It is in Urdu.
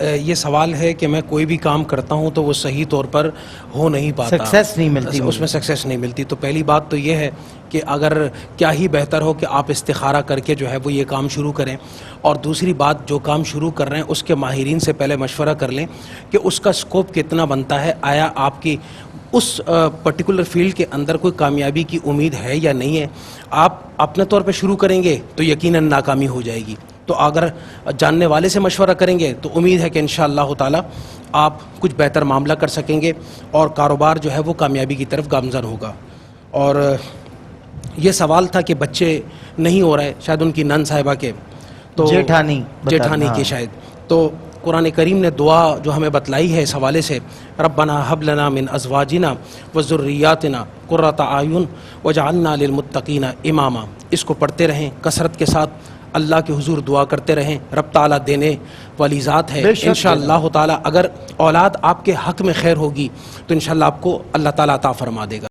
یہ سوال ہے کہ میں کوئی بھی کام کرتا ہوں تو وہ صحیح طور پر ہو نہیں پاتا، سکسیس نہیں ملتی، اس میں سکسیس نہیں ملتی. تو پہلی بات تو یہ ہے کہ اگر کیا ہی بہتر ہو کہ آپ استخارہ کر کے جو ہے وہ یہ کام شروع کریں، اور دوسری بات جو کام شروع کر رہے ہیں اس کے ماہرین سے پہلے مشورہ کر لیں کہ اس کا سکوپ کتنا بنتا ہے، آیا آپ کی اس پرٹیکولر فیلڈ کے اندر کوئی کامیابی کی امید ہے یا نہیں ہے. آپ اپنے طور پہ شروع کریں گے تو یقیناً ناکامی ہو جائے گی. تو اگر جاننے والے سے مشورہ کریں گے تو امید ہے کہ انشاءاللہ تعالی آپ کچھ بہتر معاملہ کر سکیں گے اور کاروبار جو ہے وہ کامیابی کی طرف گامزن ہوگا. اور یہ سوال تھا کہ بچے نہیں ہو رہے، شاید ان کی نن صاحبہ کے، تو جیٹھانی کی شاید. تو قرآن کریم نے دعا جو ہمیں بتلائی ہے اس حوالے سے، ربنا حب لنا من ازواجنا وذریاتنا قرۃ اعین وجعلنا للمتقین اماما. اس کو پڑھتے رہیں کثرت کے ساتھ، اللہ کے حضور دعا کرتے رہیں. رب تعالیٰ دینے والی ذات ہے. انشاءاللہ تعالیٰ اگر اولاد آپ کے حق میں خیر ہوگی تو انشاءاللہ آپ کو اللہ تعالیٰ عطا فرما دے گا.